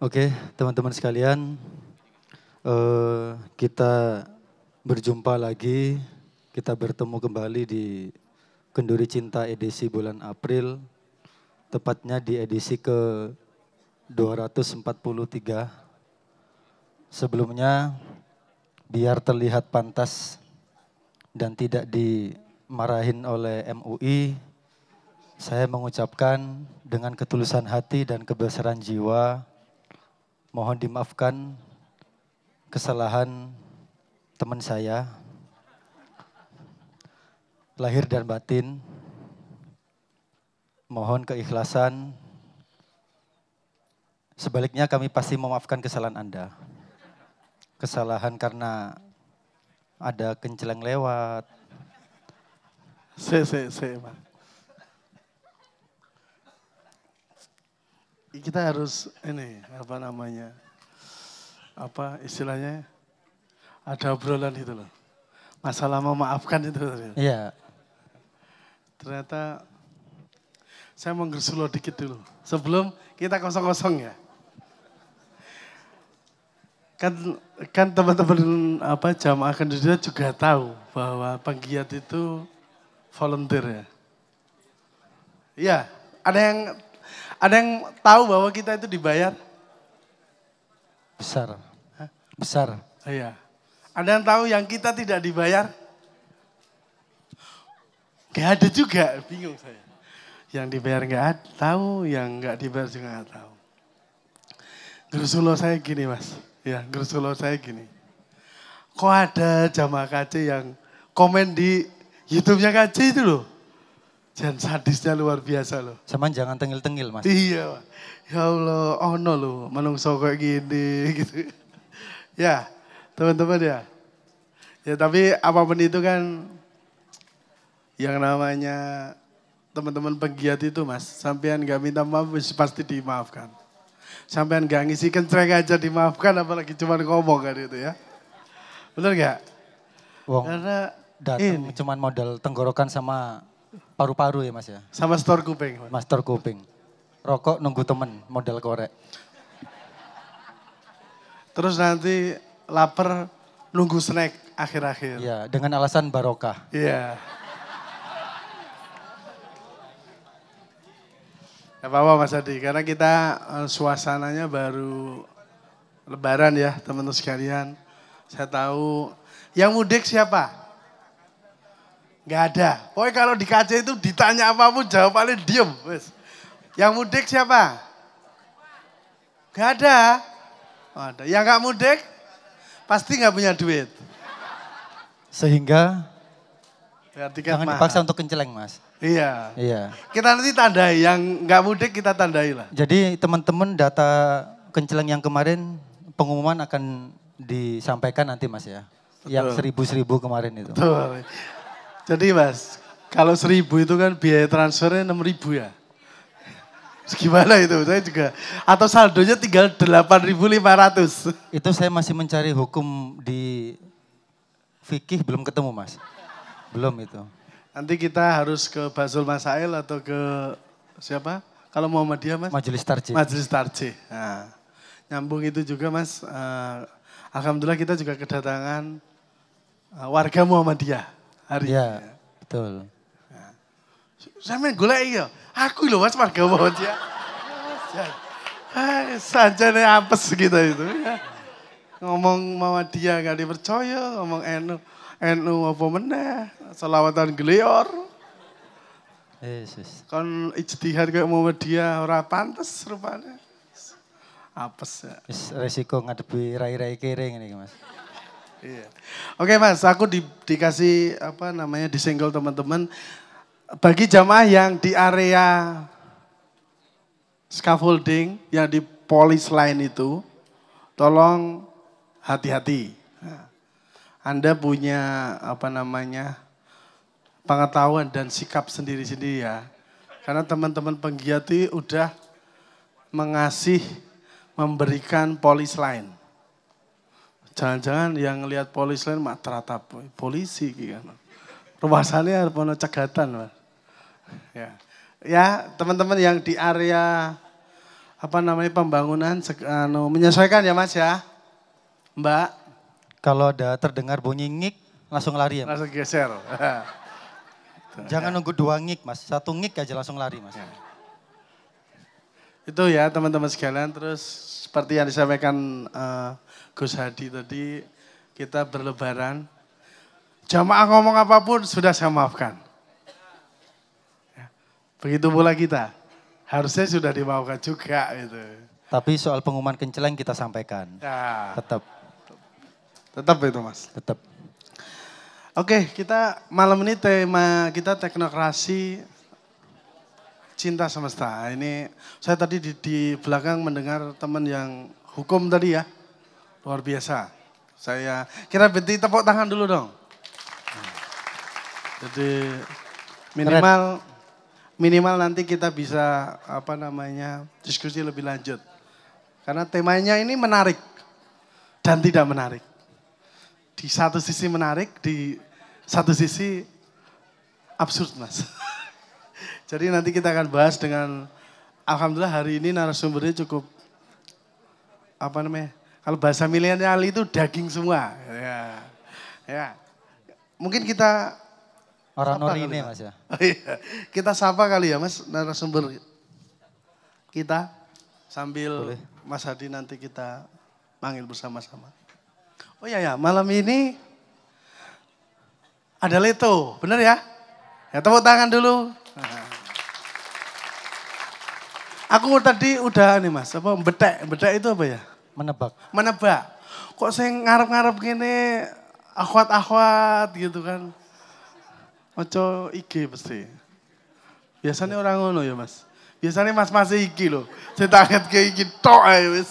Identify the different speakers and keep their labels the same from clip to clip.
Speaker 1: Oke, teman-teman sekalian, kita berjumpa lagi, kita bertemu kembali di Kenduri Cinta edisi bulan April, tepatnya di edisi ke 243. Sebelumnya, biar terlihat pantas dan tidak dimarahin oleh MUI, saya mengucapkan dengan ketulusan hati dan kebesaran jiwa, mohon dimaafkan kesalahan teman saya, lahir dan batin, mohon keikhlasan. Sebaliknya kami pasti memaafkan kesalahan Anda. Kesalahan karena ada kenceleng lewat.
Speaker 2: Pak. Kita harus apa istilahnya, ada obrolan itu loh. Masalah memaafkan itu.
Speaker 1: Iya.
Speaker 2: Ternyata saya mau ngersulo dikit dulu. Sebelum kita kosong-kosong ya. Kan teman-teman jamaah Kenduri juga tahu bahwa penggiat itu volunteer ya. Iya, ada yang tahu bahwa kita itu dibayar?
Speaker 1: Besar. Hah? Besar.
Speaker 2: Iya. Ada yang tahu yang kita tidak dibayar? Gak ada juga, bingung saya. Yang dibayar gak tahu, yang gak dibayar juga gak tahu. Gersulo saya gini mas, gersulo saya gini. Kok ada jamaah KC yang komen di YouTube-nya KC itu loh. Dan sadisnya luar biasa loh.
Speaker 1: Saman jangan tengil-tengil mas.
Speaker 2: Iya, ya Allah, ono loh, menungso kayak gini gitu. Ya, teman-teman ya. Ya tapi apapun itu kan yang namanya teman-teman penggiat itu mas, sampean gak minta maaf pasti dimaafkan. Sampean gak ngisi kencreng aja dimaafkan, apalagi cuma ngomong kan itu ya. Bener gak?
Speaker 1: Wong,
Speaker 2: Karena
Speaker 1: datang cuman modal tenggorokan sama paru-paru ya mas ya.
Speaker 2: Sama store kuping.
Speaker 1: Mas store kuping. Rokok nunggu temen, modal korek.
Speaker 2: Terus nanti lapar nunggu snack akhir-akhir.
Speaker 1: Iya, dengan alasan barokah.
Speaker 2: Iya. Gak apa-apa Mas Adi, karena kita suasananya baru lebaran ya teman-teman sekalian. Saya tahu, yang mudik siapa? Gak ada. Pokoknya kalau di KC itu ditanya apapun jawabannya diem. Yang mudik siapa? Gak ada. Oh, ada. Yang gak mudik pasti gak punya duit.
Speaker 1: Sehingga
Speaker 2: jangan
Speaker 1: dipaksa untuk kenceleng mas.
Speaker 2: Iya.
Speaker 1: Iya.
Speaker 2: Kita nanti tandai, yang nggak mudik kita tandai lah.
Speaker 1: Jadi teman-teman data kenceleng yang kemarin pengumuman akan disampaikan nanti mas ya. Betul. Yang 1000 kemarin itu.
Speaker 2: Betul. Jadi mas, kalau 1000 itu kan biaya transfernya 6.000 ya. Gimana itu? Saya juga. Atau saldonya tinggal 8.500.
Speaker 1: Itu saya masih mencari hukum di fikih belum ketemu mas. Belum itu.
Speaker 2: Nanti kita harus ke Basul Masail atau ke siapa? Kalau Muhammadiyah mas?
Speaker 1: Majelis Tarjih.
Speaker 2: Majelis Tarjih. Nah, nyambung itu juga mas. Alhamdulillah kita juga kedatangan warga Muhammadiyah hari ini.
Speaker 1: Iya, betul.
Speaker 2: Nah, saya main golek ya. Aku loh mas warga Muhammadiyah. Saja nih apes gitu itu. Ya. Ngomong Muhammadiyah gak dipercaya, ngomong NU apa meneh, selawatan gelior.
Speaker 1: Yesus.
Speaker 2: Kan ijtihad kayak Muhammadiyah ora pantes rupanya. Apes ya.
Speaker 1: Resiko ngadepi rai-rai kering ini mas.
Speaker 2: Iya. Oke mas, aku dikasih disenggol teman-teman. Bagi jamaah yang di area scaffolding, yang di polis line itu, tolong hati-hati. Anda punya pengetahuan dan sikap sendiri-sendiri ya. Karena teman-teman penggiat itu udah memberikan polis lain. Jangan-jangan yang lihat polis lain mak teratap polisi gitu. Ruasannya ada cegatan. Ya, teman-teman yang di area pembangunan menyesuaikan ya Mas ya. Mbak.
Speaker 1: Kalau ada terdengar bunyi ngik, langsung lari ya Mas.
Speaker 2: Langsung geser.
Speaker 1: Jangan nunggu 2 ngik Mas, 1 ngik aja langsung lari Mas.
Speaker 2: Itu ya teman-teman sekalian, terus seperti yang disampaikan Gus Hadi tadi, kita berlebaran. Jamaah ngomong apapun sudah saya maafkan. Begitu pula kita, harusnya sudah dimaafkan juga gitu.
Speaker 1: Tapi soal pengumuman kenceleng kita sampaikan.
Speaker 2: Ya.
Speaker 1: Tetap
Speaker 2: itu Mas.
Speaker 1: Tetap.
Speaker 2: Oke, kita malam ini tema kita teknokrasi cinta semesta. Ini saya tadi di belakang mendengar teman yang hukum tadi ya. Luar biasa. Saya kira beti tepuk tangan dulu dong. Jadi minimal nanti kita bisa diskusi lebih lanjut. Karena temanya ini menarik dan tidak menarik. Di satu sisi menarik, di satu sisi absurd Mas. Jadi nanti kita akan bahas dengan, alhamdulillah hari ini narasumbernya cukup, kalau bahasa milenial itu daging semua. Ya. Mungkin kita
Speaker 1: orang orine Mas ya.
Speaker 2: Kita sapa kali ya Mas narasumber kita sambil boleh. Mas Hadi nanti kita panggil bersama-sama. Oh ya, malam ini ada Leto, bener ya? Ya tepuk tangan dulu. Aku tadi udah nih Mas, betek itu apa ya? Menebak. Kok saya ngarep-ngarep gini, akhwat-akhwat gitu kan. Ojo IG pasti. Biasanya orang ngono ya Mas. Biasanya mas-mas iki loh. Saya takut ke iki tok ae wis.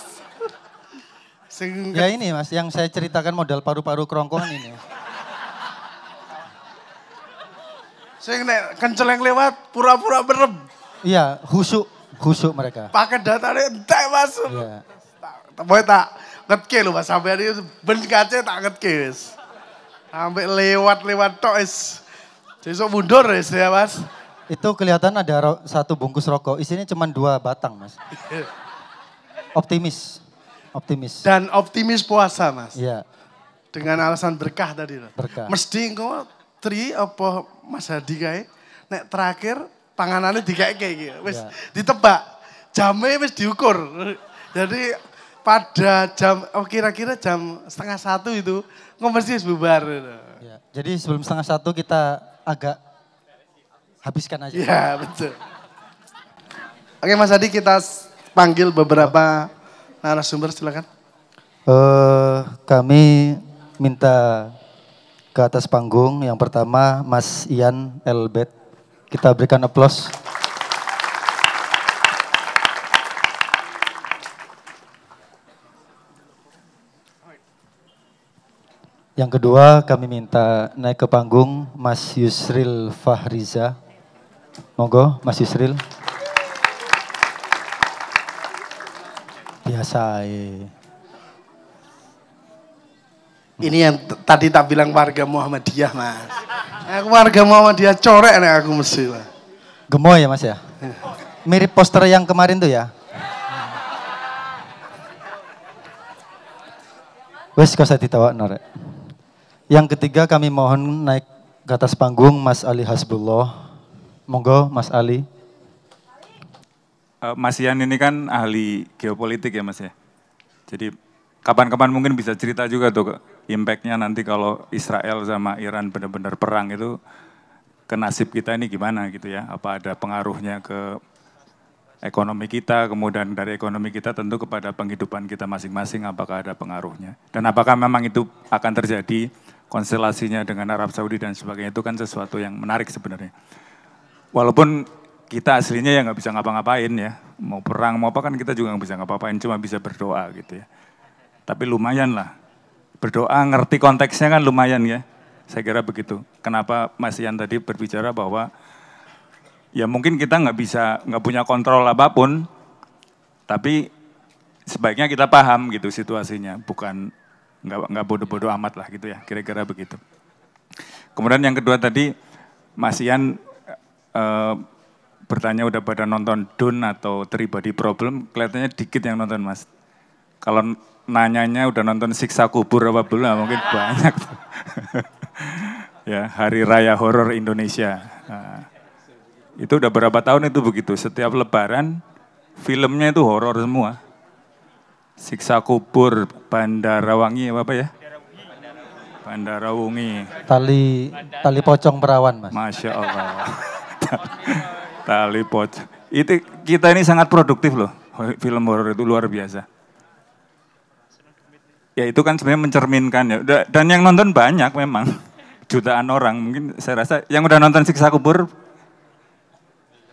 Speaker 1: Ya ini Mas, yang saya ceritakan modal paru-paru kerongkongan ini.
Speaker 2: Saya nek kenceleng lewat pura-pura berem.
Speaker 1: Iya, khusuk mereka.
Speaker 2: Pakai datanya entek Mas.
Speaker 1: Iya.
Speaker 2: Pokoknya tak ngetke loh Mas, sampai ini ben kaca tak ngetke wis. Sampai lewat tok wis. Besok mundur ya Mas.
Speaker 1: Itu kelihatan ada 1 bungkus rokok, isinya cuma 2 batang Mas. Optimis.
Speaker 2: Dan optimis puasa Mas.
Speaker 1: Iya.
Speaker 2: Dengan alasan berkah tadi loh.
Speaker 1: Berkah.
Speaker 2: Mesti engko apa Mas Hadi kae nek terakhir panganannya dikae gitu. Wis ditebak. Jamnya wis diukur. Jadi pada jam kira-kira jam 12:30 itu mesti bubar gitu.
Speaker 1: Ya. Jadi sebelum 12:30 kita agak habiskan aja.
Speaker 2: Iya, betul. Oke Mas Hadi, kita panggil beberapa narasumber, silakan.
Speaker 1: Kami minta ke atas panggung. Yang pertama Mas Ian Elbet. Kita berikan aplaus. Yang kedua kami minta naik ke panggung Mas Yusril Fahriza. Monggo Mas Yusril. Biasa.
Speaker 2: Ini yang tadi tak bilang warga Muhammadiyah Mas. Aku warga Muhammadiyah corek nek aku mesti lah.
Speaker 1: Gemoy ya Mas ya? Mirip poster yang kemarin tuh ya? Wes kau saya ditawa norek. Yang ketiga kami mohon naik ke atas panggung Mas Ali Hasbullah. Monggo Mas Ali.
Speaker 3: Mas Ian ini kan ahli geopolitik ya Mas ya. Jadi kapan-kapan mungkin bisa cerita juga tuh impact-nya nanti kalau Israel sama Iran benar-benar perang itu ke nasib kita ini gimana gitu ya. Apa ada pengaruhnya ke ekonomi kita, kemudian dari ekonomi kita tentu kepada penghidupan kita masing-masing apakah ada pengaruhnya. Dan apakah memang itu akan terjadi konstelasinya dengan Arab Saudi dan sebagainya itu kan sesuatu yang menarik sebenarnya. Walaupun kita aslinya ya nggak bisa ngapa-ngapain ya, mau perang mau apa kan kita juga nggak bisa ngapa-ngapain, cuma bisa berdoa gitu ya. Tapi lumayan lah, berdoa ngerti konteksnya kan lumayan ya, saya kira begitu. Kenapa Mas Ian tadi berbicara bahwa ya mungkin kita nggak punya kontrol apapun, tapi sebaiknya kita paham gitu situasinya, bukan nggak bodoh-bodoh amat lah gitu ya, kira-kira begitu. Kemudian yang kedua tadi Mas Ian bertanya udah pada nonton Dune atau Three Body Problem, kelihatannya dikit yang nonton Mas. Kalau nanyanya udah nonton Siksa Kubur apa belum, mungkin banyak. Ya, Hari Raya Horor Indonesia. Nah, itu udah berapa tahun itu begitu, setiap lebaran filmnya itu horor semua. Siksa Kubur, Bandara Wangi apa ya? Bandara Wungi.
Speaker 1: Tali pocong perawan, Mas.
Speaker 3: Masya Allah. Tali pocong. Itu kita ini sangat produktif loh. Film horor itu luar biasa. Ya itu kan sebenarnya mencerminkan ya. Dan yang nonton banyak memang. Jutaan orang. Mungkin saya rasa yang udah nonton Siksa Kubur.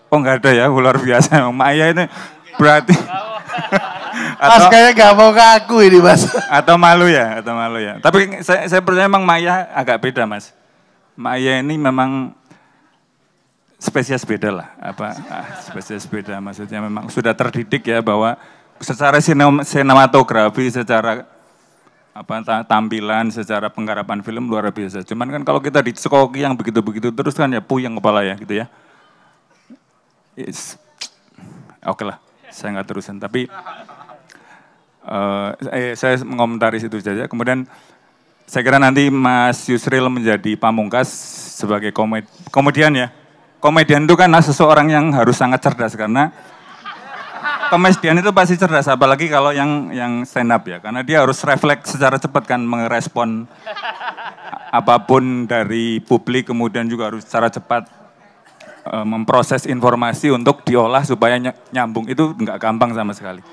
Speaker 3: Oh enggak ada ya, luar biasa. Maya ini berarti.
Speaker 2: Mas kayaknya gak mau ngaku ini Mas.
Speaker 3: Atau malu ya. Tapi saya percaya memang Maya agak beda Mas. Maya ini memang spesies beda lah. Spesies beda maksudnya memang sudah terdidik ya bahwa secara sinematografi, secara tampilan, secara penggarapan film luar biasa. Cuman kan kalau kita dicekoki yang begitu-begitu terus kan ya puyeng kepala ya gitu ya. Oke lah, saya nggak terusan. Tapi saya mengomentari situ saja. Kemudian saya kira nanti Mas Yusril menjadi pamungkas sebagai komedian ya. Komedian itu kan seseorang yang harus sangat cerdas karena komedian itu pasti cerdas, apalagi kalau yang stand up ya. Karena dia harus refleks secara cepat kan merespon apapun dari publik, kemudian juga harus secara cepat memproses informasi untuk diolah supaya nyambung. Itu nggak gampang sama sekali.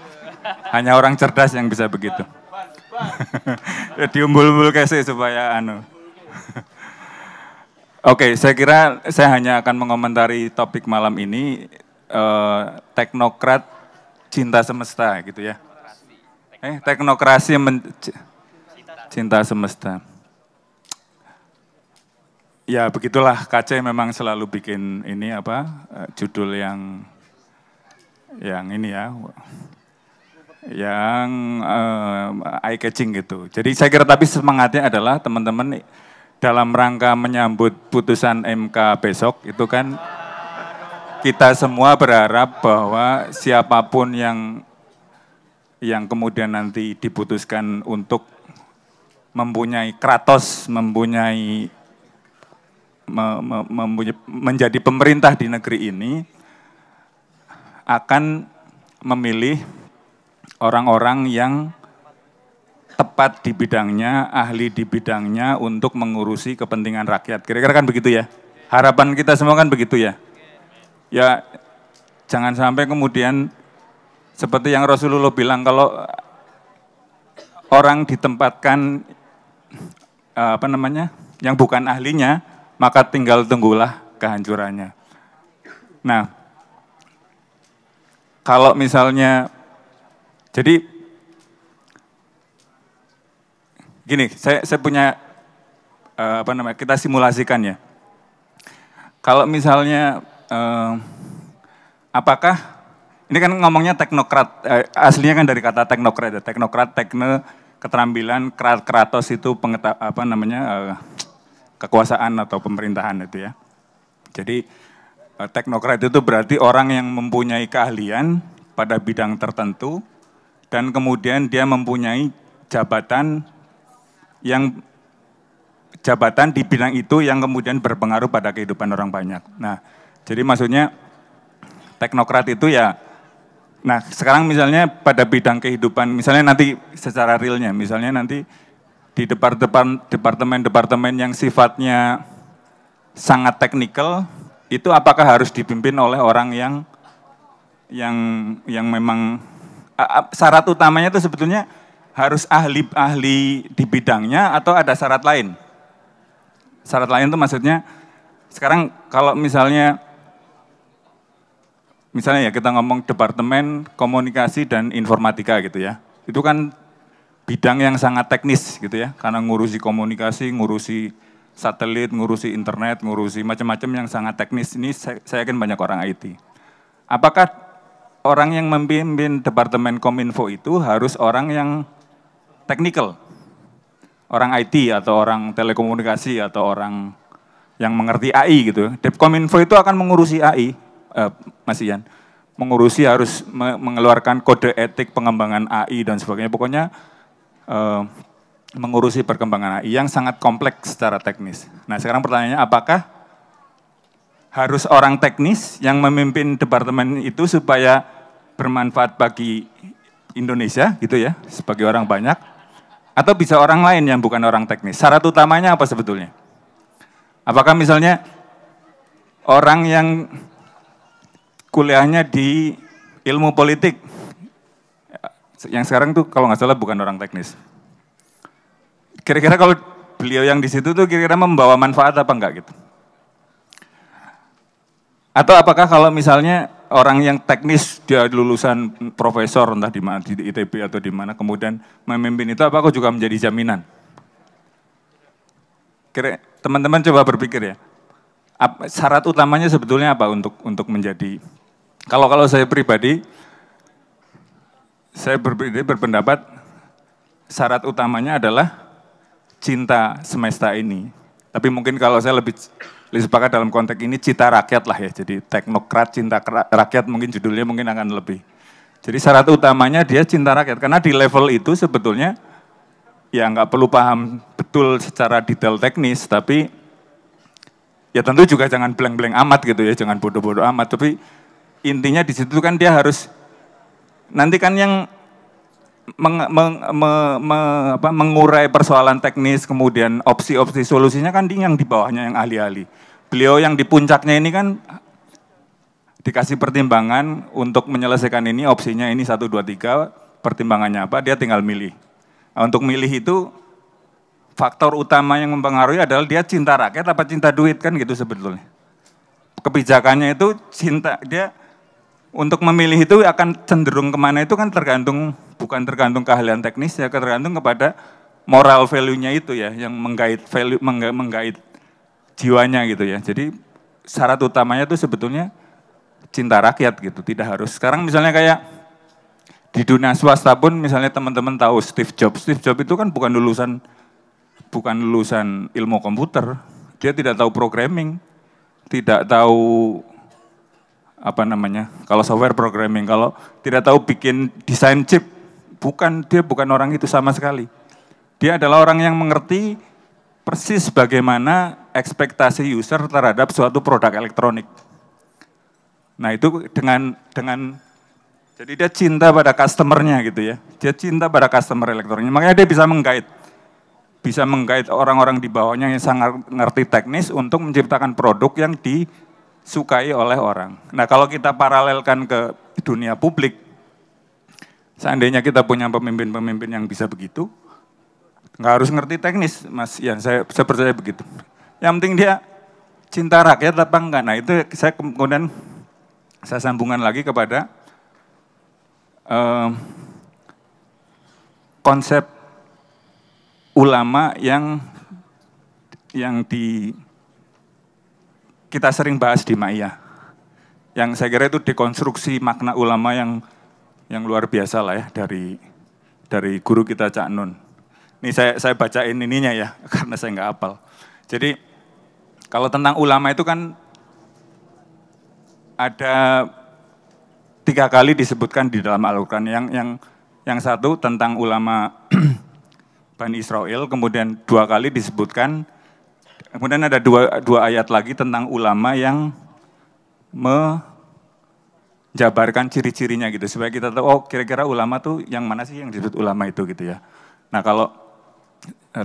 Speaker 3: Hanya orang cerdas yang bisa begitu. Diumbul-umbul kese supaya Oke, saya kira saya hanya akan mengomentari topik malam ini, teknokrat cinta semesta gitu ya. Teknokrasi cinta semesta. Ya begitulah, KC memang selalu bikin ini judul yang ini ya. Yang eye catching gitu. Jadi saya kira tapi semangatnya adalah teman-teman dalam rangka menyambut putusan MK besok itu kan kita semua berharap bahwa siapapun yang kemudian nanti diputuskan untuk mempunyai kratos, menjadi pemerintah di negeri ini akan memilih orang-orang yang tepat di bidangnya, ahli di bidangnya untuk mengurusi kepentingan rakyat. Kira-kira kan begitu ya. Harapan kita semua kan begitu ya. Ya jangan sampai kemudian seperti yang Rasulullah bilang, kalau orang ditempatkan yang bukan ahlinya, maka tinggal tunggulah kehancurannya. Nah, kalau misalnya jadi gini, saya punya kita simulasikan ya. Kalau misalnya apakah ini kan ngomongnya teknokrat, aslinya kan dari kata teknokrat ya. Teknokrat, keterampilan, kratos itu kekuasaan atau pemerintahan itu ya. Jadi teknokrat itu berarti orang yang mempunyai keahlian pada bidang tertentu dan kemudian dia mempunyai jabatan di bidang itu yang kemudian berpengaruh pada kehidupan orang banyak. Nah, jadi maksudnya teknokrat itu ya, nah sekarang misalnya pada bidang kehidupan, misalnya nanti secara realnya, misalnya nanti di departemen-departemen yang sifatnya sangat teknikal, itu apakah harus dipimpin oleh orang yang memang syarat utamanya itu sebetulnya harus ahli di bidangnya atau ada syarat lain? Syarat lain itu maksudnya sekarang kalau misalnya ya kita ngomong departemen komunikasi dan informatika gitu ya. Itu kan bidang yang sangat teknis gitu ya. Karena ngurusi komunikasi, ngurusi satelit, ngurusi internet, ngurusi macam-macam yang sangat teknis. Ini saya yakin banyak orang IT. Apakah orang yang memimpin departemen Kominfo itu harus orang yang teknikal? Orang IT atau orang telekomunikasi atau orang yang mengerti AI gitu. Depkominfo itu akan mengurusi AI. Mas Ian, mengurusi harus mengeluarkan kode etik pengembangan AI dan sebagainya. Pokoknya mengurusi perkembangan AI yang sangat kompleks secara teknis. Nah sekarang pertanyaannya, apakah harus orang teknis yang memimpin departemen itu supaya bermanfaat bagi Indonesia gitu ya, sebagai orang banyak, atau bisa orang lain yang bukan orang teknis? Syarat utamanya apa sebetulnya? Apakah misalnya orang yang kuliahnya di ilmu politik, yang sekarang tuh kalau nggak salah bukan orang teknis. Kira-kira kalau beliau yang di situ tuh kira-kira membawa manfaat apa enggak gitu? Atau apakah kalau misalnya orang yang teknis, dia lulusan profesor entah di mana, di ITB atau di mana, kemudian memimpin itu, apakah juga menjadi jaminan? Teman-teman coba berpikir ya, syarat utamanya sebetulnya apa untuk menjadi, kalau saya pribadi, saya berpendapat syarat utamanya adalah cinta semesta ini. Tapi mungkin kalau saya lebih sepakat dalam konteks ini cita rakyat lah ya, jadi teknokrat cinta rakyat mungkin judulnya mungkin akan lebih. Jadi syarat utamanya dia cinta rakyat, karena di level itu sebetulnya ya nggak perlu paham betul secara detail teknis, tapi ya tentu juga jangan blank-blank amat gitu ya, jangan bodoh-bodoh amat, tapi intinya di situ kan dia harus, nanti kan yang mengurai persoalan teknis, kemudian opsi-opsi solusinya kan yang di bawahnya yang ahli-ahli. Beliau yang di puncaknya ini kan dikasih pertimbangan untuk menyelesaikan ini, opsinya ini 1, 2, 3, pertimbangannya apa, dia tinggal milih. Nah, untuk milih itu faktor utama yang mempengaruhi adalah dia cinta rakyat apa cinta duit kan gitu sebetulnya. Kebijakannya itu cinta, dia untuk memilih itu akan cenderung kemana itu kan tergantung, bukan tergantung keahlian teknis ya, tergantung kepada moral value-nya itu ya, yang menggait value, menggait jiwanya gitu ya. Jadi syarat utamanya itu sebetulnya cinta rakyat gitu, tidak harus. Sekarang misalnya kayak di dunia swasta pun misalnya teman-teman tahu Steve Jobs itu kan bukan lulusan ilmu komputer, dia tidak tahu programming, tidak tahu apa namanya, kalau software programming, kalau tidak tahu bikin desain chip, dia bukan orang itu sama sekali. Dia adalah orang yang mengerti persis bagaimana ekspektasi user terhadap suatu produk elektronik. Nah itu dengan jadi dia cinta pada customernya gitu ya, dia cinta pada customer elektronik, makanya dia bisa menggait orang-orang di bawahnya yang sangat ngerti teknis untuk menciptakan produk yang disukai oleh orang. Nah kalau kita paralelkan ke dunia publik, seandainya kita punya pemimpin-pemimpin yang bisa begitu, nggak harus ngerti teknis, Mas Ian, saya percaya begitu. Yang penting dia cinta rakyat apa enggak. Nah itu kemudian saya sambungkan lagi kepada konsep ulama yang kita sering bahas di Ma'iyah. Yang saya kira itu dekonstruksi makna ulama yang luar biasa lah ya dari guru kita Cak Nun. Ini saya bacain ininya ya, karena saya nggak hafal. Jadi kalau tentang ulama itu kan ada 3 kali disebutkan di dalam Al-Quran. Yang satu tentang ulama Bani Israel, kemudian 2 kali disebutkan, kemudian ada dua ayat lagi tentang ulama yang menjabarkan ciri-cirinya gitu, supaya kita tahu, oh kira-kira ulama tuh yang mana sih yang disebut ulama itu gitu ya. Nah kalau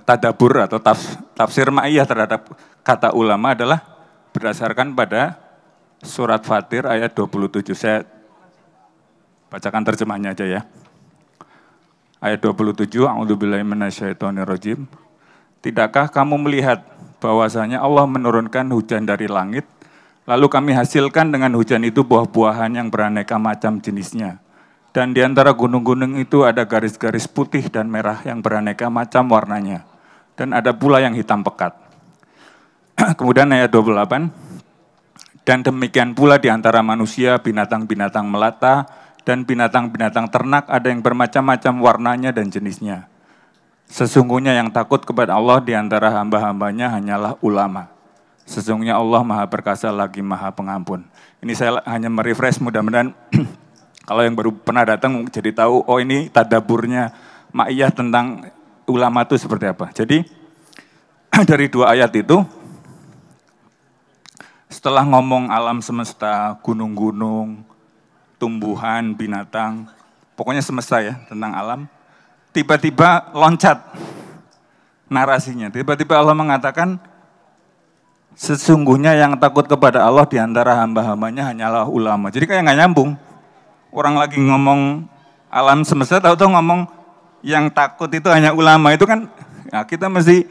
Speaker 3: tadabur atau tafsir Ma'iyah terhadap kata ulama adalah berdasarkan pada surat Fatir ayat 27, saya bacakan terjemahnya aja ya. Ayat 27, A'udzubillahi minasyaitonirrajim. Tidakkah kamu melihat bahwasanya Allah menurunkan hujan dari langit, lalu kami hasilkan dengan hujan itu buah-buahan yang beraneka macam jenisnya. Dan di antara gunung-gunung itu ada garis-garis putih dan merah yang beraneka macam warnanya. Dan ada pula yang hitam pekat. Kemudian ayat 28, dan demikian pula di antara manusia, binatang-binatang melata, dan binatang-binatang ternak ada yang bermacam-macam warnanya dan jenisnya. Sesungguhnya yang takut kepada Allah di antara hamba-hambanya hanyalah ulama. Sesungguhnya Allah Maha Perkasa lagi Maha Pengampun. Ini saya hanya merefresh, mudah-mudahan kalau yang baru pernah datang jadi tahu, oh ini tadaburnya Ma'iyah tentang ulama itu seperti apa. Jadi dari 2 ayat itu, setelah ngomong alam semesta, gunung-gunung, tumbuhan, binatang, pokoknya semesta ya tentang alam, tiba-tiba loncat narasinya. Tiba-tiba Allah mengatakan, sesungguhnya yang takut kepada Allah di antara hamba-hambanya hanyalah ulama. Jadi kayak nggak nyambung. Orang lagi ngomong alam semesta, tahu-tahu ngomong yang takut itu hanya ulama. Itu kan ya kita mesti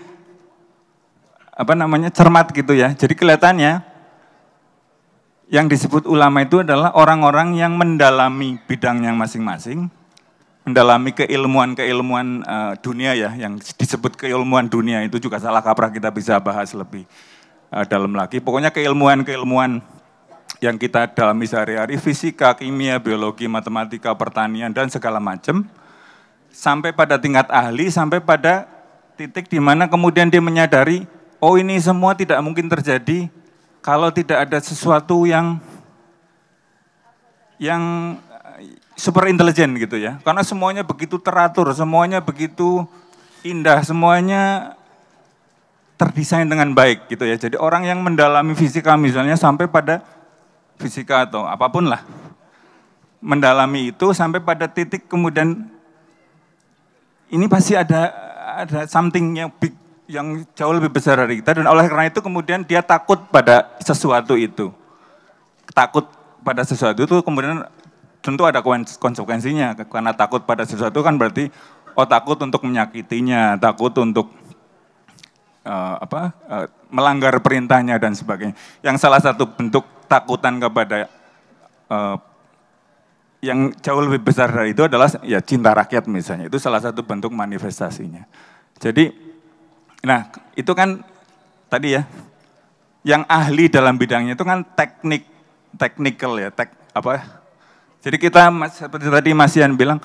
Speaker 3: cermat gitu ya. Jadi kelihatannya yang disebut ulama itu adalah orang-orang yang mendalami bidangnya masing-masing, mendalami keilmuan dunia ya, yang disebut keilmuan dunia itu juga salah kaprah, kita bisa bahas lebih dalam lagi. Pokoknya keilmuan yang kita dalami sehari-hari, fisika, kimia, biologi, matematika, pertanian, dan segala macam, sampai pada tingkat ahli, sampai pada titik di mana kemudian dia menyadari, oh ini semua tidak mungkin terjadi kalau tidak ada sesuatu yang super intelijen gitu ya. Karena semuanya begitu teratur, semuanya begitu indah, semuanya terdesain dengan baik gitu ya. Jadi orang yang mendalami fisika misalnya sampai pada fisika atau apapun lah, mendalami itu sampai pada titik kemudian ini pasti ada something yang big, yang jauh lebih besar dari kita, dan oleh karena itu kemudian dia takut pada sesuatu itu. Takut pada sesuatu itu kemudian tentu ada konsekuensinya, karena takut pada sesuatu kan berarti takut untuk menyakitinya, takut untuk melanggar perintahnya dan sebagainya. Yang salah satu bentuk takutan kepada yang jauh lebih besar dari itu adalah ya cinta rakyat misalnya. Itu salah satu bentuk manifestasinya. Jadi, nah itu kan tadi ya, yang ahli dalam bidangnya itu kan technical ya, Jadi kita seperti tadi Mas Ian bilang,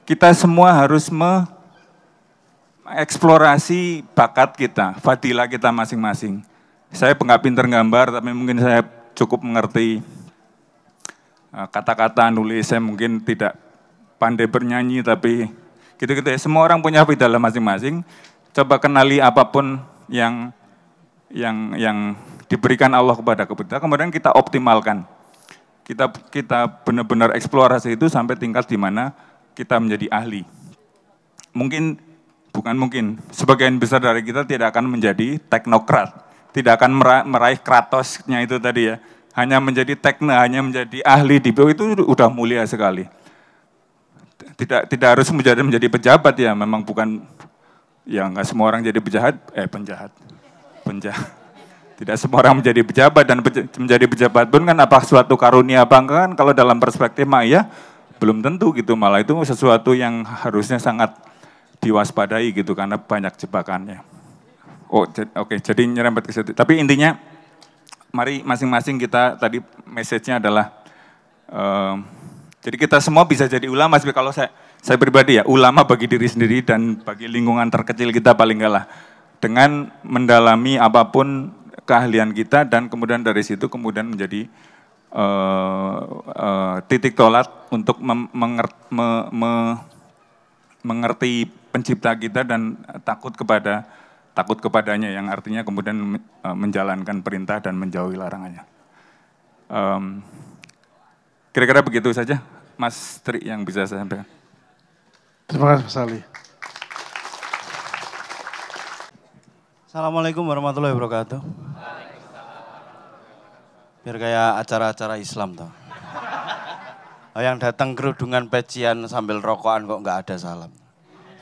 Speaker 3: kita semua harus mengeksplorasi bakat kita, fadilah kita masing-masing. Saya nggak pinter gambar, tapi mungkin saya cukup mengerti kata-kata, nulis. Saya mungkin tidak pandai bernyanyi, tapi gitu-gitu ya. Semua orang punya fadilah masing-masing. Coba kenali apapun yang diberikan Allah kepada kita, kemudian kita optimalkan. Kita benar-benar eksplorasi itu sampai tingkat di mana kita menjadi ahli. Bukan mungkin, sebagian besar dari kita tidak akan menjadi teknokrat, tidak akan meraih kratosnya itu tadi ya, hanya menjadi hanya menjadi ahli di bidang itu udah mulia sekali. Tidak harus menjadi pejabat ya, memang bukan, ya nggak semua orang jadi penjahat. Tidak semua orang menjadi pejabat, dan menjadi pejabat pun kan apa suatu karunia apa enggak kan, kalau dalam perspektif Ma'iyah belum tentu gitu, malah itu sesuatu yang harusnya sangat diwaspadai gitu karena banyak jebakannya. Oke, jadi nyerempet ke situ. Tapi intinya mari masing-masing kita tadi message-nya adalah jadi kita semua bisa jadi ulama. Tapi kalau saya pribadi ya, ulama bagi diri sendiri dan bagi lingkungan terkecil kita paling enggak lah, dengan mendalami apapun keahlian kita, dan kemudian dari situ kemudian menjadi titik tolak untuk mengerti pencipta kita dan takut kepadanya, yang artinya kemudian menjalankan perintah dan menjauhi larangannya. Kira-kira begitu saja, Mas Tri, yang bisa saya sampaikan.
Speaker 2: Terima kasih Mas Ali.
Speaker 4: Assalamualaikum warahmatullahi wabarakatuh. Biar kayak acara-acara Islam toh. Yang datang kerudungan pecian sambil rokokan kok nggak ada salam.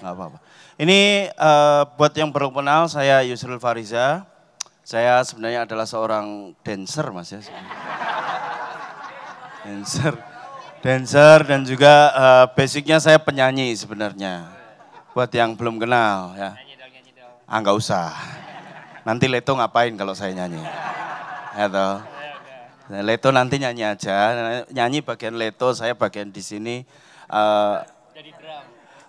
Speaker 4: Nggak apa-apa. Ini buat yang belum kenal, saya Yusril Fariza. Saya sebenarnya adalah seorang dancer, Mas ya. Dancer dan juga basicnya saya penyanyi sebenarnya. Buat yang belum kenal ya. Nggak usah. Nanti Leto ngapain kalau saya nyanyi? Ya toh. Leto nanti nyanyi aja. Nyanyi bagian Leto, saya bagian di sini. Jadi drum.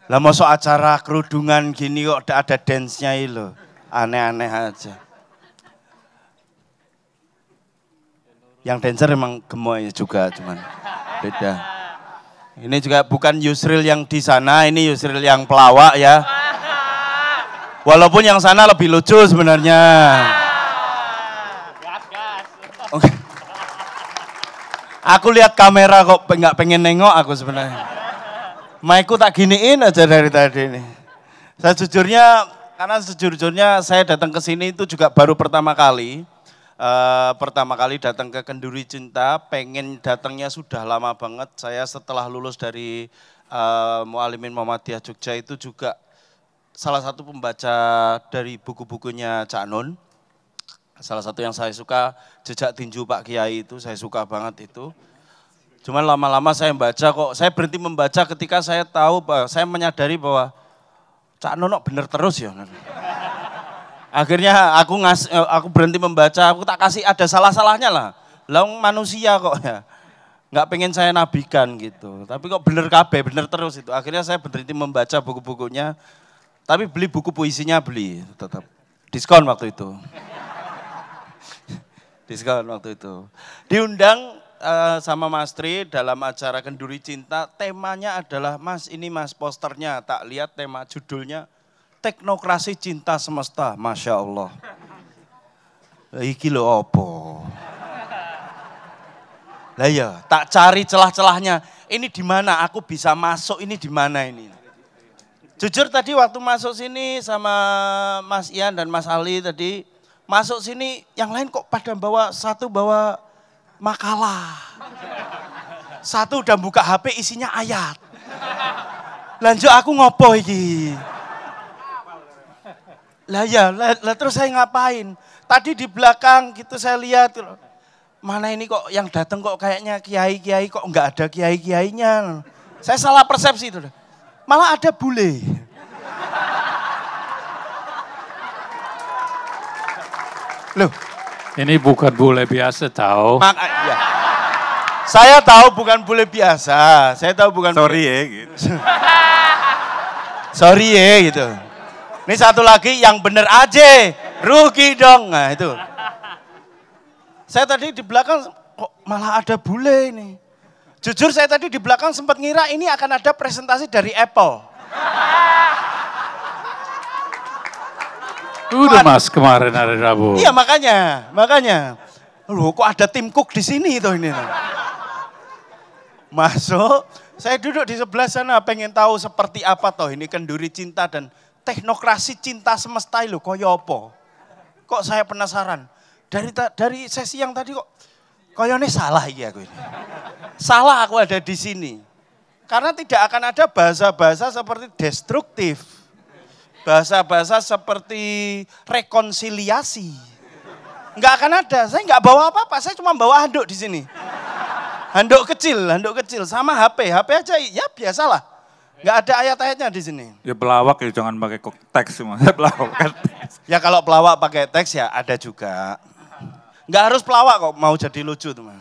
Speaker 4: Lah masuk acara kerudungan gini kok ada dance-nya itu. Aneh-aneh aja. Yang dancer emang gemoy juga, cuman beda. Ini juga bukan Yusril yang di sana, ini Yusril yang pelawak ya. Walaupun yang sana lebih lucu sebenarnya. Oke. Aku lihat kamera kok nggak pengen nengok aku sebenarnya. Maiku tak giniin aja dari tadi ini. Saya jujurnya, karena sejujurnya saya datang ke sini itu juga baru pertama kali. Pertama kali datang ke Kenduri Cinta, pengen datangnya sudah lama banget. Saya setelah lulus dari Muallimin Muhammadiyah Jogja itu juga salah satu pembaca dari buku-bukunya Cak Nun. Salah satu yang saya suka, Jejak Tinju Pak Kiai itu, saya suka banget itu. Cuman lama-lama saya membaca kok, saya berhenti membaca ketika saya tahu, saya menyadari bahwa Cak Nun bener terus ya. Akhirnya aku berhenti membaca, aku tak kasih ada salah-salahnya lah. Laung manusia kok ya. Nggak pengen saya nabikan gitu. Tapi kok bener kabeh, bener terus itu. Akhirnya saya berhenti membaca buku-bukunya. Tapi beli buku puisinya beli tetap. Diskon waktu itu. Diskon waktu itu. Diundang sama Mas Tri dalam acara Kenduri Cinta. Temanya adalah, Mas ini Mas posternya. Tak lihat tema judulnya. Teknokrasi Cinta Semesta, Masya Allah. Iki lho opo. Lah ya, tak cari celah-celahnya. Ini di mana? Aku bisa masuk ini di mana ini? Jujur tadi waktu masuk sini sama Mas Ian dan Mas Ali tadi, masuk sini yang lain kok pada bawa makalah. Satu udah buka HP isinya ayat. Lanjut aku ngopo iki. Lah ya, terus saya ngapain? Tadi di belakang gitu saya lihat, mana ini kok yang datang kok kayaknya kiai-kiai, kok enggak ada kiai-kiainya. Saya salah persepsi itu. Malah ada bule. Loh,
Speaker 5: ini bukan bule biasa tahu.
Speaker 4: Ya. Saya tahu bukan bule biasa. Saya tahu bukan
Speaker 3: Sorry ya gitu.
Speaker 4: Sorry ya gitu. Ini satu lagi yang bener aja, rugi dong. Nah itu. Saya tadi di belakang kok malah ada bule ini. Jujur saya tadi di belakang sempat ngira ini akan ada presentasi dari Apple.
Speaker 5: Udah Mas kemarin hari Rabu.
Speaker 4: Iya makanya. Loh kok ada Tim Cook di sini tuh ini. Masuk, saya duduk di sebelah sana pengen tahu seperti apa toh ini Kenduri Cinta dan teknokrasi cinta semesta itu koyo apa? Kok saya penasaran. Dari sesi yang tadi kok koyone salah iki aku ini. Salah aku ada di sini. Karena tidak akan ada bahasa-bahasa seperti destruktif. Bahasa-bahasa seperti rekonsiliasi. Enggak akan ada. Saya enggak bawa apa-apa, saya cuma bawa handuk di sini. Handuk kecil sama HP. HP aja ya biasalah. Enggak ada ayat-ayatnya di sini.
Speaker 3: Ya pelawak ya jangan pakai teks semua. Pelawak kan.
Speaker 4: Ya kalau pelawak pakai teks ya ada juga. Enggak harus pelawak kok mau jadi lucu teman.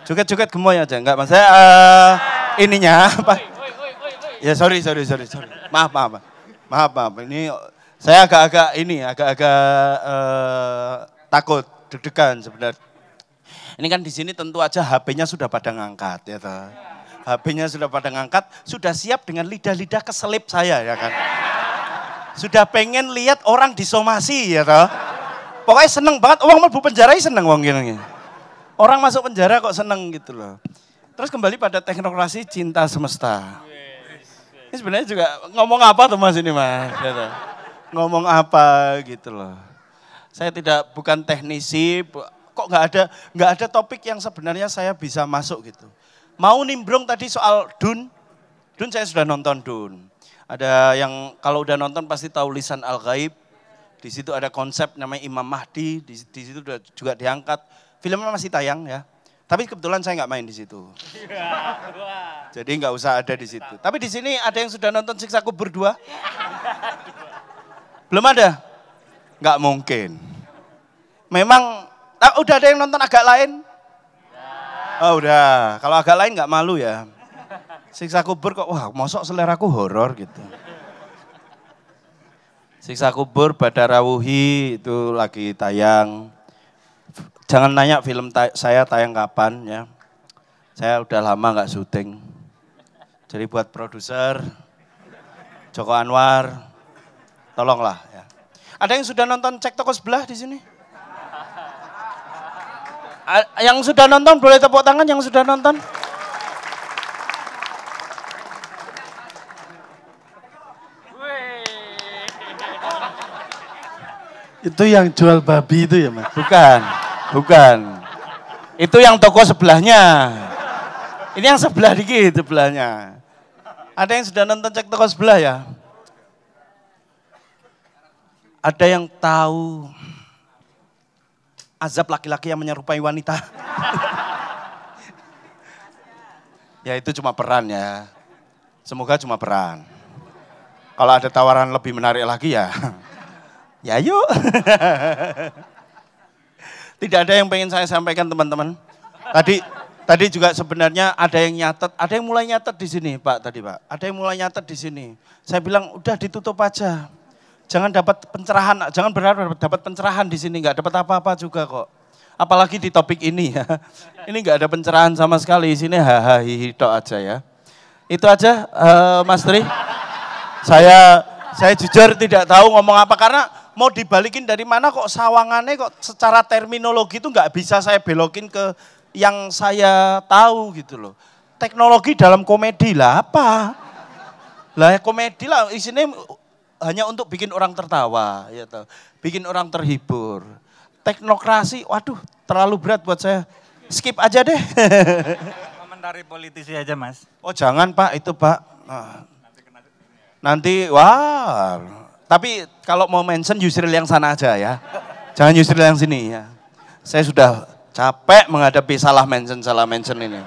Speaker 4: Joget-joget gemoy aja enggak Mas. Saya ininya apa? Ya sorry. Maaf. Ini saya agak-agak takut, deg-degan sebenarnya. Ini kan di sini tentu aja HP-nya sudah pada ngangkat ya toh. HP-nya sudah pada ngangkat, sudah siap dengan lidah-lidah keselip saya ya kan. Sudah pengen lihat orang disomasi ya toh. Pokoknya seneng banget, orang mau penjara seneng wong gini. Orang masuk penjara kok seneng gitu loh. Terus kembali pada teknokrasi cinta semesta. Ini sebenarnya juga ngomong apa tuh Mas ini Mas? Ya toh. Ngomong apa gitu loh. Saya bukan teknisi, kok nggak ada topik yang sebenarnya saya bisa masuk gitu. Mau nimbrung tadi soal Dun saya sudah nonton Dun. Ada yang kalau udah nonton pasti tahu Lisan Al-Ghaib. Di situ ada konsep namanya Imam Mahdi, di situ juga diangkat. Filmnya masih tayang ya. Tapi kebetulan saya nggak main di situ. Jadi nggak usah ada di situ. Tapi di sini ada yang sudah nonton Siksa Kubur 2? Belum ada? Nggak mungkin. Memang udah ada yang nonton agak lain? Oh udah, kalau agak lain nggak malu ya. Siksa Kubur kok, wah mosok seleraku horor gitu. Siksa Kubur Badarawuhi itu lagi tayang. Jangan nanya film saya tayang kapan ya. Saya udah lama nggak syuting. Jadi buat produser Joko Anwar, tolonglah ya. Ada yang sudah nonton Cek Toko Sebelah di sini? Yang sudah nonton boleh tepuk tangan yang sudah nonton.
Speaker 2: Itu yang jual babi itu ya Mas?
Speaker 4: Bukan, bukan. Itu yang toko sebelahnya. Ini yang sebelah dikit sebelahnya. Ada yang sudah nonton Cek Toko Sebelah ya? Ada yang tahu azab laki-laki yang menyerupai wanita? Ya itu cuma peran ya. Semoga cuma peran. Kalau ada tawaran lebih menarik lagi ya, ya yuk. Tidak ada yang pengen saya sampaikan teman-teman. Tadi juga sebenarnya ada yang nyatet, ada yang mulai nyatet di sini Pak tadi Pak. Ada yang mulai nyatet di sini. Saya bilang udah ditutup aja. Jangan dapat pencerahan, jangan berharap dapat pencerahan di sini, nggak dapat apa-apa juga kok. Apalagi di topik ini ya. Ini nggak ada pencerahan sama sekali, di sini hahaha hihi tok aja ya. Itu aja Mas Tri. Saya jujur tidak tahu ngomong apa karena mau dibalikin dari mana kok sawangannya kok secara terminologi itu nggak bisa saya belokin ke yang saya tahu gitu loh. Teknologi dalam komedi lah apa? Lah komedi lah isinya hanya untuk bikin orang tertawa, ya toh. Bikin orang terhibur. Teknokrasi, waduh terlalu berat buat saya. Skip aja deh.
Speaker 3: Komentari politisi aja Mas.
Speaker 4: Oh jangan Pak, itu Pak. Nanti, wah. Tapi kalau mau mention Yusril yang sana aja ya. Jangan Yusril yang sini ya. Saya sudah capek menghadapi salah mention ini.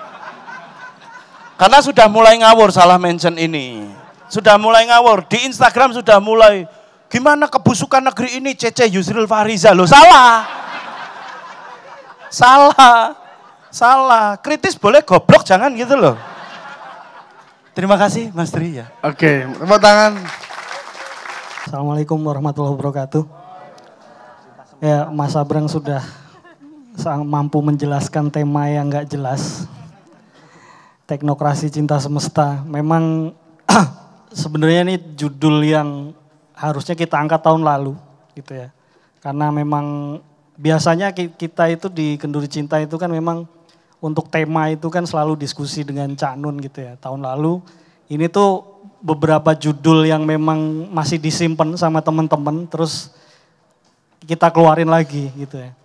Speaker 4: Karena sudah mulai ngawur salah mention ini. Sudah mulai ngawur, di Instagram sudah mulai, gimana kebusukan negeri ini Cece Yusril Fahriza, loh salah. Salah, kritis boleh goblok jangan gitu loh. Terima kasih Mas Tri ya.
Speaker 2: Oke, tepuk tangan.
Speaker 6: Assalamualaikum warahmatullahi wabarakatuh. Ya Mas Abrang sudah mampu menjelaskan tema yang nggak jelas. Teknokrasi cinta semesta, memang sebenarnya ini judul yang harusnya kita angkat tahun lalu gitu ya. Karena memang biasanya kita itu di Kenduri Cinta itu kan memang untuk tema itu kan selalu diskusi dengan Cak Nun gitu ya. Tahun lalu ini tuh beberapa judul yang memang masih disimpan sama teman-teman terus kita keluarin lagi gitu ya.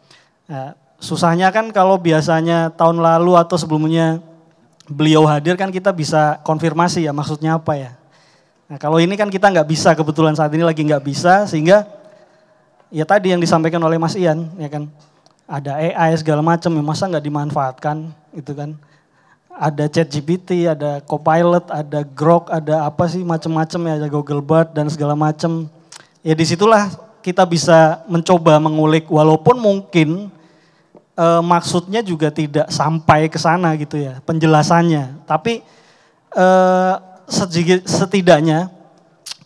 Speaker 6: Nah, susahnya kan kalau biasanya tahun lalu atau sebelumnya beliau hadir kan kita bisa konfirmasi ya maksudnya apa ya. Nah kalau ini kan kita nggak bisa, kebetulan saat ini lagi nggak bisa, sehingga ya tadi yang disampaikan oleh Mas Ian, ya kan, ada AI segala macam, ya masa nggak dimanfaatkan, gitu kan. Ada ChatGPT, ada Copilot, ada Grok, ada apa sih macam-macam ya, ada Google Bard dan segala macam. Ya disitulah kita bisa mencoba mengulik, walaupun mungkin maksudnya juga tidak sampai ke sana gitu ya, penjelasannya. Tapi setidaknya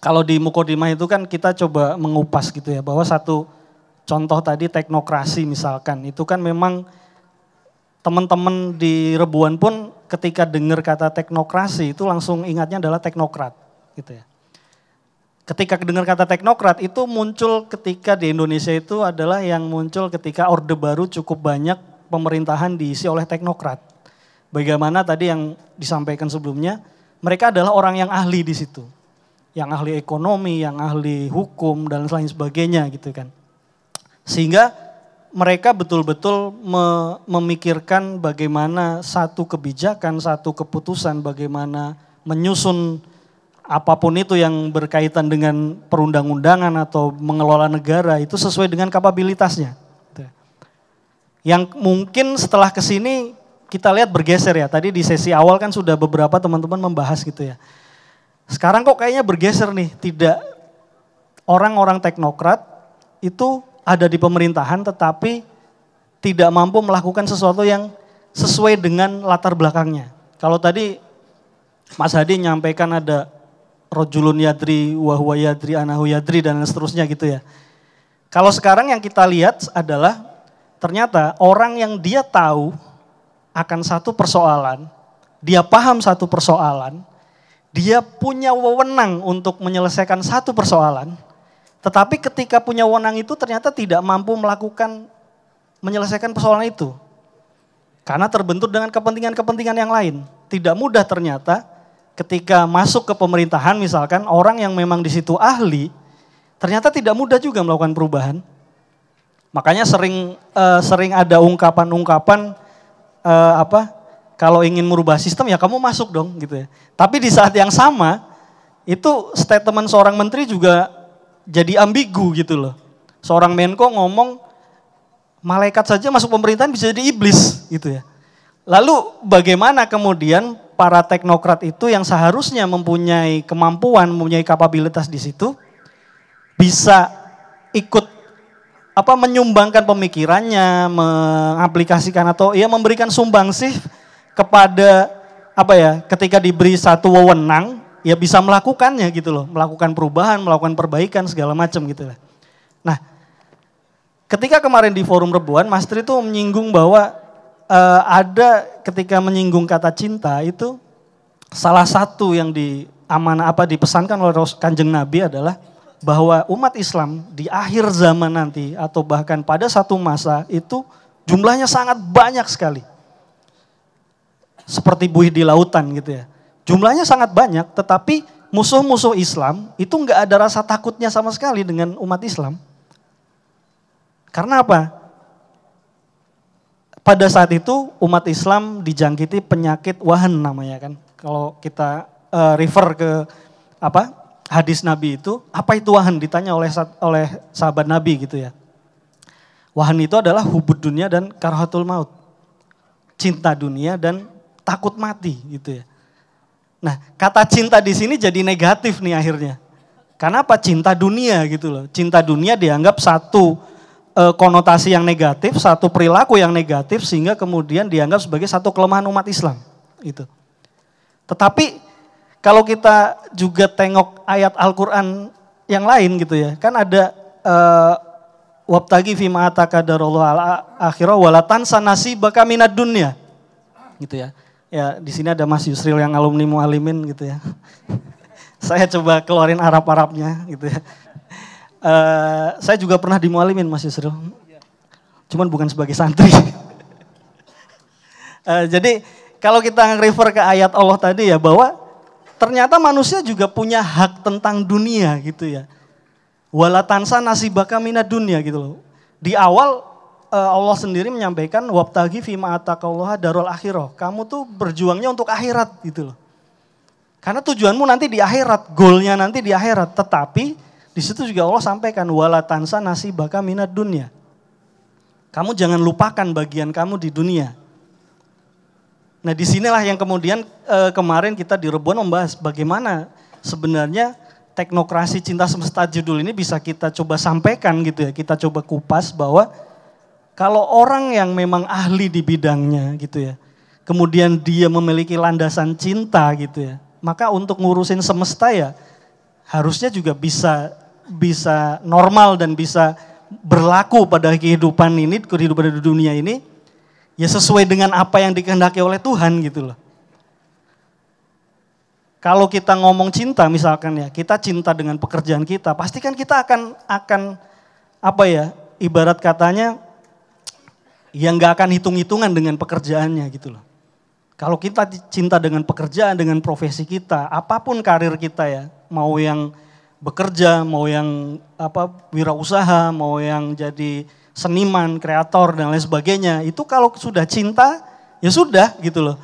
Speaker 6: kalau di Mukodimah itu kan kita coba mengupas gitu ya, bahwa satu contoh tadi teknokrasi misalkan, itu kan memang teman-teman di Rebuan pun ketika dengar kata teknokrasi itu langsung ingatnya adalah teknokrat gitu ya. Ketika dengar kata teknokrat itu muncul ketika di Indonesia itu adalah yang muncul ketika Orde Baru cukup banyak pemerintahan diisi oleh teknokrat. Bagaimana tadi yang disampaikan sebelumnya, mereka adalah orang yang ahli di situ. Yang ahli ekonomi, yang ahli hukum dan lain sebagainya gitu kan. Sehingga mereka betul-betul memikirkan bagaimana satu kebijakan, satu keputusan, bagaimana menyusun apapun itu yang berkaitan dengan perundang-undangan atau mengelola negara itu sesuai dengan kapabilitasnya. Yang mungkin setelah kesini kita lihat bergeser ya. Tadi di sesi awal kan sudah beberapa teman-teman membahas gitu ya. Sekarang kok kayaknya bergeser nih. Tidak, orang-orang teknokrat itu ada di pemerintahan tetapi tidak mampu melakukan sesuatu yang sesuai dengan latar belakangnya. Kalau tadi Mas Hadi nyampaikan ada rojulun yadri, wahuwa yadri, anahu yadri dan seterusnya gitu ya. Kalau sekarang yang kita lihat adalah ternyata orang yang dia tahu akan satu persoalan, dia paham satu persoalan, dia punya wewenang untuk menyelesaikan satu persoalan, tetapi ketika punya wewenang itu ternyata tidak mampu menyelesaikan persoalan itu. Karena terbentur dengan kepentingan-kepentingan yang lain. Tidak mudah ternyata ketika masuk ke pemerintahan misalkan orang yang memang di situ ahli, ternyata tidak mudah juga melakukan perubahan. Makanya sering ada ungkapan-ungkapan kalau ingin merubah sistem ya kamu masuk dong gitu ya. Tapi di saat yang sama itu statement seorang menteri juga jadi ambigu gitu loh. Seorang Menko ngomong malaikat saja masuk pemerintahan bisa jadi iblis gitu ya. Lalu bagaimana kemudian para teknokrat itu yang seharusnya mempunyai kemampuan, mempunyai kapabilitas di situ bisa ikut menyumbangkan pemikirannya, mengaplikasikan atau ya memberikan sumbangsih kepada ketika diberi satu wewenang ya bisa melakukannya gitu loh, melakukan perubahan, melakukan perbaikan segala macam gitu lah. Nah, ketika kemarin di forum Rebuan, Mas Tri itu menyinggung bahwa ada ketika menyinggung kata cinta itu salah satu yang dipesankan oleh Kanjeng Nabi adalah bahwa umat Islam di akhir zaman nanti atau bahkan pada satu masa itu jumlahnya sangat banyak sekali. Seperti buih di lautan gitu ya. Jumlahnya sangat banyak tetapi musuh-musuh Islam itu enggak ada rasa takutnya sama sekali dengan umat Islam. Karena apa? Pada saat itu umat Islam dijangkiti penyakit wahan namanya kan. Kalau kita refer ke hadis Nabi itu, apa itu wahan? Ditanya oleh sahabat Nabi gitu ya. Wahan itu adalah hubud dunia dan karahatul maut. Cinta dunia dan takut mati gitu ya. Nah, kata cinta di sini jadi negatif nih akhirnya. Karena apa? Cinta dunia gitu loh. Cinta dunia dianggap satu konotasi yang negatif, satu perilaku yang negatif sehingga kemudian dianggap sebagai satu kelemahan umat Islam. Gitu. Tetapi kalau kita juga tengok ayat Al-Quran yang lain gitu ya, kan ada wabtagi fima ataka darallahu al-akhirah wala tansa nasibaka minad dunya. Gitu ya. Ya di sini ada Mas Yusril yang alumni Mualimin gitu ya. Saya coba keluarin Arab-Arabnya gitu ya. Saya juga pernah di Mualimin Mas Yusril. Cuman bukan sebagai santri. Jadi kalau kita refer ke ayat Allah tadi ya bahwa ternyata manusia juga punya hak tentang dunia gitu ya. Wala tansa nasibaka minad dunya gitu loh. Di awal Allah sendiri menyampaikan wabtagi fima ataqallaha darul akhirah. Kamu tuh berjuangnya untuk akhirat gitu loh. Karena tujuanmu nanti di akhirat, goalnya nanti di akhirat. Tetapi di situ juga Allah sampaikan wala tansa nasibaka minad dunya. Kamu jangan lupakan bagian kamu di dunia. Nah disinilah yang kemudian kemarin kita di Rebuan membahas bagaimana sebenarnya teknokrasi cinta semesta judul ini bisa kita coba sampaikan gitu ya. Kita coba kupas bahwa kalau orang yang memang ahli di bidangnya gitu ya, kemudian dia memiliki landasan cinta gitu ya, maka untuk ngurusin semesta ya harusnya juga bisa normal dan bisa berlaku pada kehidupan ini, kehidupan di dunia ini, ya sesuai dengan apa yang dikehendaki oleh Tuhan gitu loh. Kalau kita ngomong cinta misalkan ya, kita cinta dengan pekerjaan kita, pasti kan kita akan ibarat katanya, yang gak akan hitung-hitungan dengan pekerjaannya gitu loh. Kalau kita cinta dengan pekerjaan, dengan profesi kita, apapun karir kita ya, mau yang bekerja, mau yang wirausaha, mau yang jadi seniman, kreator dan lain sebagainya, itu kalau sudah cinta, ya sudah gitu loh.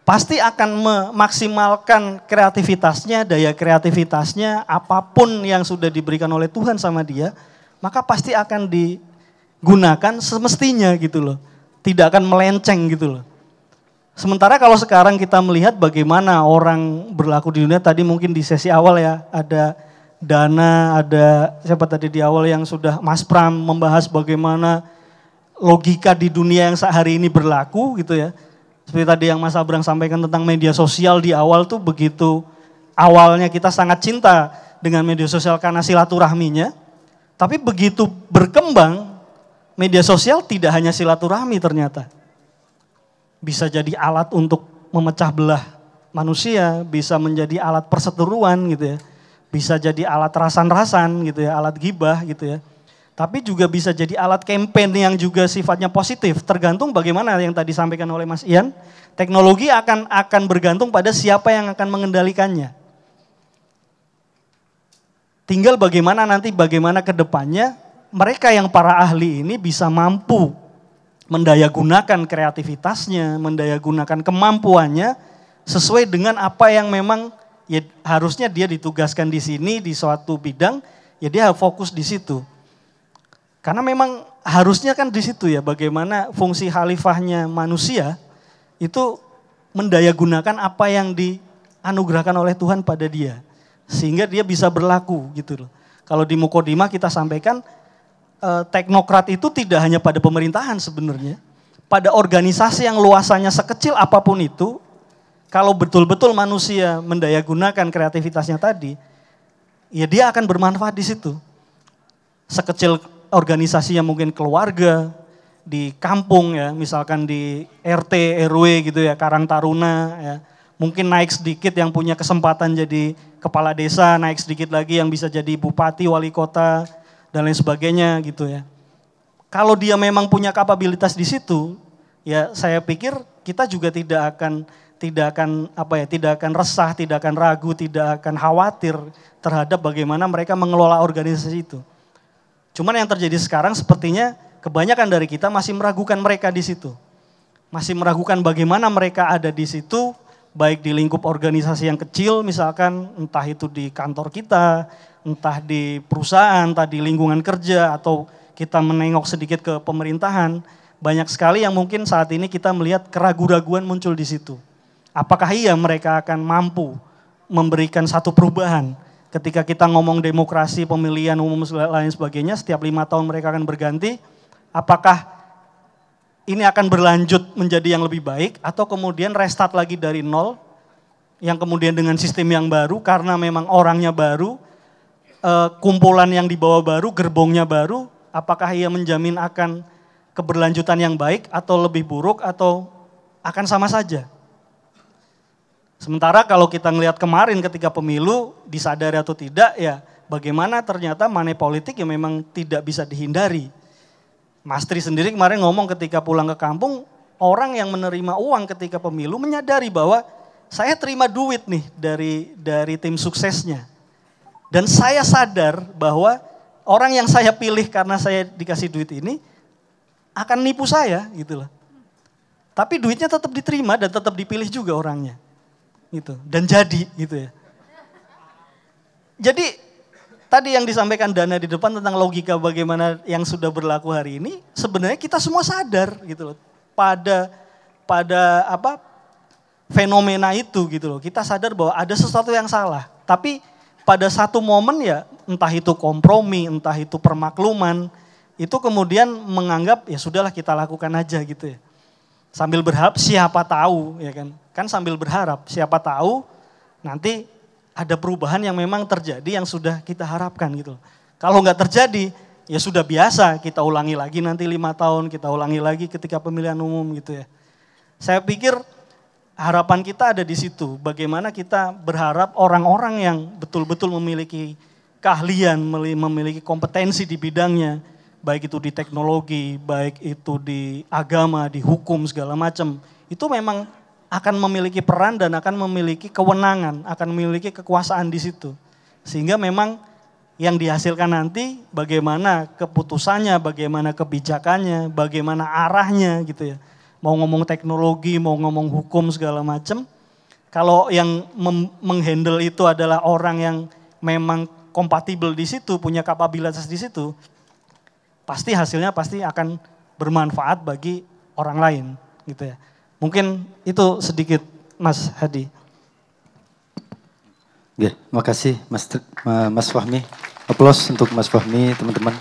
Speaker 6: Pasti akan memaksimalkan kreativitasnya, daya kreativitasnya, apapun yang sudah diberikan oleh Tuhan sama dia, maka pasti akan digunakan semestinya gitu loh. Tidak akan melenceng gitu loh. Sementara kalau sekarang kita melihat bagaimana orang berlaku di dunia, tadi mungkin di sesi awal ya, ada Dana, ada siapa tadi di awal yang sudah Mas Pram membahas bagaimana logika di dunia yang sehari ini berlaku gitu ya. Seperti tadi yang Mas Abrang sampaikan tentang media sosial di awal tuh begitu awalnya kita sangat cinta dengan media sosial karena silaturahminya. Tapi begitu berkembang media sosial tidak hanya silaturahmi ternyata. Bisa jadi alat untuk memecah belah manusia, bisa menjadi alat perseteruan gitu ya. Bisa jadi alat rasan-rasan gitu ya, alat gibah gitu ya. Tapi juga bisa jadi alat campaign yang juga sifatnya positif. Tergantung bagaimana yang tadi disampaikan oleh Mas Ian. Teknologi akan bergantung pada siapa yang akan mengendalikannya. Tinggal bagaimana ke depannya mereka yang para ahli ini bisa mampu mendayagunakan kreativitasnya, mendayagunakan kemampuannya sesuai dengan apa yang memang ya harusnya dia ditugaskan di sini di suatu bidang, ya dia fokus di situ. Karena memang harusnya kan di situ ya bagaimana fungsi khalifahnya manusia itu mendayagunakan apa yang dianugerahkan oleh Tuhan pada dia. Sehingga dia bisa berlaku gitu loh. Kalau di Mukodimah kita sampaikan teknokrat itu tidak hanya pada pemerintahan sebenarnya. Pada organisasi yang luasannya sekecil apapun itu, kalau betul-betul manusia mendayagunakan kreativitasnya tadi, ya dia akan bermanfaat di situ. Sekecil organisasi yang mungkin keluarga, di kampung ya, misalkan di RT, RW gitu ya, Karang Taruna ya. Mungkin naik sedikit yang punya kesempatan jadi kepala desa, naik sedikit lagi yang bisa jadi bupati, wali kota, dan lain sebagainya gitu ya. Kalau dia memang punya kapabilitas di situ, ya saya pikir kita juga tidak akan resah, tidak akan ragu, tidak akan khawatir terhadap bagaimana mereka mengelola organisasi itu. Cuman yang terjadi sekarang sepertinya kebanyakan dari kita masih meragukan mereka di situ. Masih meragukan bagaimana mereka ada di situ, baik di lingkup organisasi yang kecil misalkan, entah itu di kantor kita, entah di perusahaan, entah di lingkungan kerja, atau kita menengok sedikit ke pemerintahan, banyak sekali yang mungkin saat ini kita melihat keraguan-raguan muncul di situ. Apakah iya mereka akan mampu memberikan satu perubahan? Ketika kita ngomong demokrasi, pemilihan umum, lain sebagainya, setiap 5 tahun mereka akan berganti, apakah ini akan berlanjut menjadi yang lebih baik atau kemudian restart lagi dari nol yang kemudian dengan sistem yang baru karena memang orangnya baru, kumpulan yang dibawa baru, gerbongnya baru, apakah ia menjamin akan keberlanjutan yang baik atau lebih buruk atau akan sama saja. Sementara kalau kita ngelihat kemarin ketika pemilu disadari atau tidak ya bagaimana ternyata money politik yang memang tidak bisa dihindari. Mas Tri sendiri kemarin ngomong ketika pulang ke kampung, orang yang menerima uang ketika pemilu menyadari bahwa saya terima duit nih dari tim suksesnya. Dan saya sadar bahwa orang yang saya pilih karena saya dikasih duit ini akan nipu saya gitu loh. Tapi duitnya tetap diterima dan tetap dipilih juga orangnya. Gitu. Dan jadi gitu ya. Jadi tadi yang disampaikan Dana di depan tentang logika bagaimana yang sudah berlaku hari ini, sebenarnya kita semua sadar gitu loh. Pada fenomena itu gitu loh. Kita sadar bahwa ada sesuatu yang salah. Tapi pada satu momen ya entah itu kompromi, entah itu permakluman, itu kemudian menganggap ya sudahlah kita lakukan aja gitu ya. Sambil berharap siapa tahu ya kan. Kan sambil berharap siapa tahu nanti ada perubahan yang memang terjadi yang sudah kita harapkan gitu. Kalau nggak terjadi, ya sudah biasa kita ulangi lagi nanti 5 tahun, kita ulangi lagi ketika pemilihan umum gitu ya. Saya pikir harapan kita ada di situ. Bagaimana kita berharap orang-orang yang betul-betul memiliki keahlian, memiliki kompetensi di bidangnya, baik itu di teknologi, baik itu di agama, di hukum segala macam, itu memang akan memiliki peran dan akan memiliki kewenangan, akan memiliki kekuasaan di situ. Sehingga memang yang dihasilkan nanti bagaimana keputusannya, bagaimana kebijakannya, bagaimana arahnya gitu ya. Mau ngomong teknologi, mau ngomong hukum segala macam. Kalau yang menghandle itu adalah orang yang memang kompatibel di situ, punya kapabilitas di situ, pasti hasilnya pasti akan bermanfaat bagi orang lain gitu ya. Mungkin itu sedikit Mas Hadi.
Speaker 1: Oke, makasih Mas Fahmi. Aplaus untuk Mas Fahmi, teman-teman.